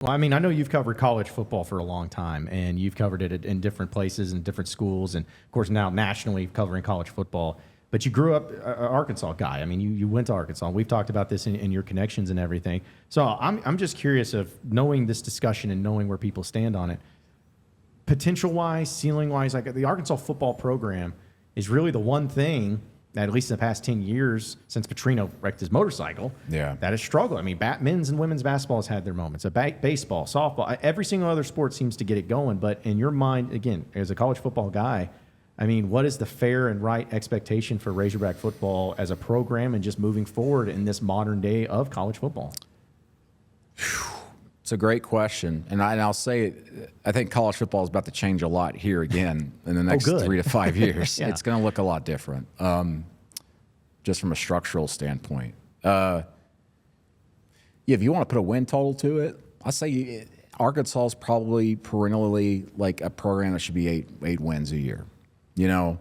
Well, I mean, I know you've covered college football for a long time, and you've covered it in different places and different schools, and of course now nationally covering college football. But you grew up an Arkansas guy. I mean, you went to Arkansas. We've talked about this in your connections and everything. So I'm just curious of knowing this discussion and knowing where people stand on it. Potential-wise, ceiling-wise, like the Arkansas football program is really the one thing that at least in the past 10 years since Petrino wrecked his motorcycle, that has struggled. I mean, men's and women's basketball has had their moments. Baseball, softball, every single other sport seems to get it going. But in your mind, again, as a college football guy, I mean, what is the fair and right expectation for Razorback football as a program and just moving forward in this modern day of college football? It's a great question. And I'll say, I think college football is about to change a lot here again in the next 3 to 5 years. Yeah. It's going to look a lot different, just from a structural standpoint. If you want to put a win total to it, I'll say Arkansas is probably perennially like a program that should be eight wins a year. You know,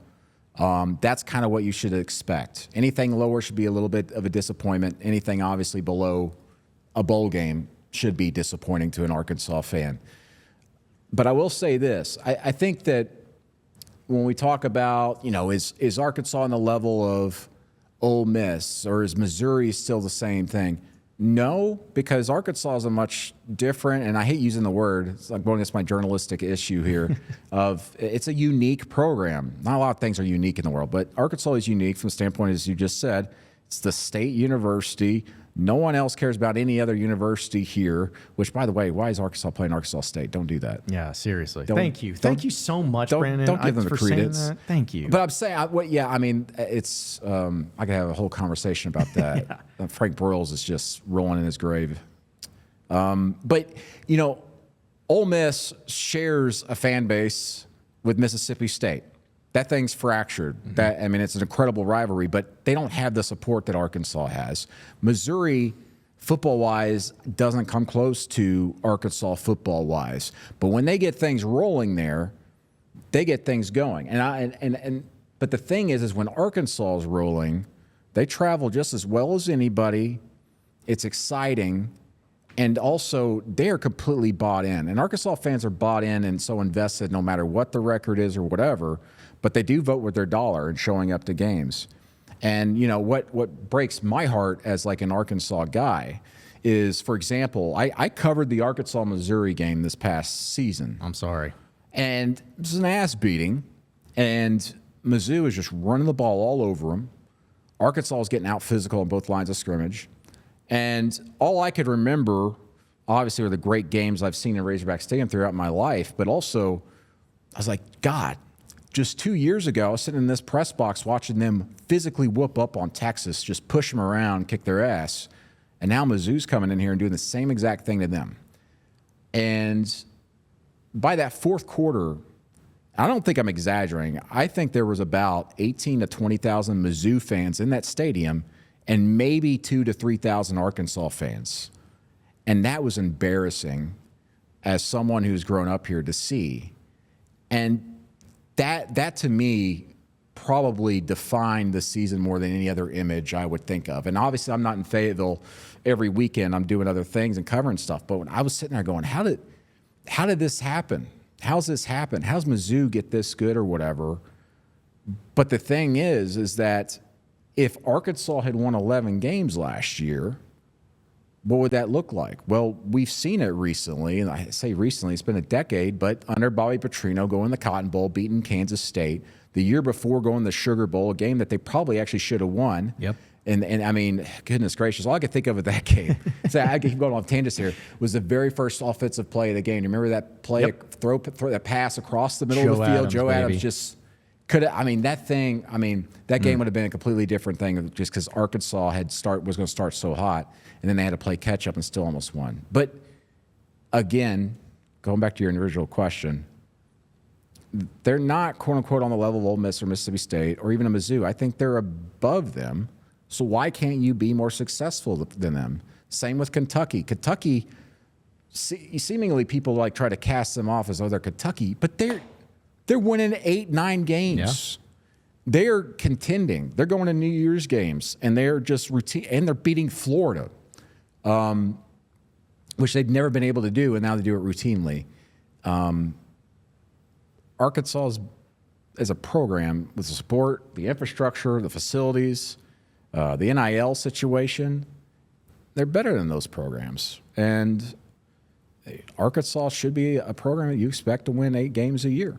that's kind of what you should expect. Anything lower should be a little bit of a disappointment. Anything obviously below a bowl game should be disappointing to an Arkansas fan. But I will say this. I think that when we talk about, you know, is Arkansas on the level of Ole Miss or is Missouri still the same thing? No, because Arkansas is a much different, and I hate using the word, it's like going against my journalistic issue here, it's a unique program. Not a lot of things are unique in the world, but Arkansas is unique from the standpoint, as you just said, it's the state university. No one else cares about any other university here, which, by the way, why is Arkansas playing Arkansas State? Don't do that. Yeah, seriously. Thank you. Thank you so much, Brandon. Don't give them the credence. Thank you. But I'm saying, I mean, it's, I could have a whole conversation about that. Frank Broyles is just rolling in his grave. But, you know, Ole Miss shares a fan base with Mississippi State. That thing's fractured. I mean, it's an incredible rivalry, but they don't have the support that Arkansas has. Missouri, football-wise, doesn't come close to Arkansas football-wise. But when they get things rolling there, they get things going. But the thing is when Arkansas is rolling, they travel just as well as anybody. It's exciting. And also, they are completely bought in. And Arkansas fans are bought in and so invested no matter what the record is or whatever. But they do vote with their dollar and showing up to games. And, you know, what breaks my heart as like an Arkansas guy is, for example, I covered the Arkansas-Missouri game this past season. I'm sorry. And it was an ass beating. And Mizzou is just running the ball all over them. Arkansas is getting out physical on both lines of scrimmage. And all I could remember, obviously, were the great games I've seen in Razorback Stadium throughout my life. But also, I was like, God, just 2 years ago, I was sitting in this press box watching them physically whoop up on Texas, just push them around, kick their ass. And now Mizzou's coming in here and doing the same exact thing to them. And by that fourth quarter, I don't think I'm exaggerating. I think there was about 18 to 20,000 Mizzou fans in that stadium and maybe 2,000 to 3,000 Arkansas fans. And that was embarrassing as someone who's grown up here to see. And that to me probably defined the season more than any other image I would think of. And obviously I'm not in Fayetteville every weekend. I'm doing other things and covering stuff. But when I was sitting there going, how did this happen? How's this happen? How's Mizzou get this good or whatever? But the thing is that if Arkansas had won 11 games last year, what would that look like? Well, we've seen it recently, and I say recently, it's been a decade, but under Bobby Petrino going the Cotton Bowl, beating Kansas State. The year before going the Sugar Bowl, a game that they probably actually should have won. Yep. And I mean, goodness gracious, all I could think of at that game, so I keep going on tangents here, was the very first offensive play of the game. You remember that play, throw that pass across the middle of the field? Joe Adams just could have, I mean, that game would have been a completely different thing just because Arkansas was going to start so hot, and then they had to play catch up and still almost won. But again, going back to your original question, they're not, quote unquote, on the level of Ole Miss or Mississippi State or even a Mizzou. I think they're above them. So why can't you be more successful than them? Same with Kentucky. Kentucky, seemingly people like try to cast them off as though they're Kentucky, but they're winning 8-9 games. Yeah. They're contending. They're going to New Year's games, and they're just routine, and they're beating Florida. which they'd never been able to do, and now they do it routinely. Arkansas as a program with the support, the infrastructure, the facilities, the NIL situation, they're better than those programs. And Arkansas should be a program that you expect to win 8 games a year.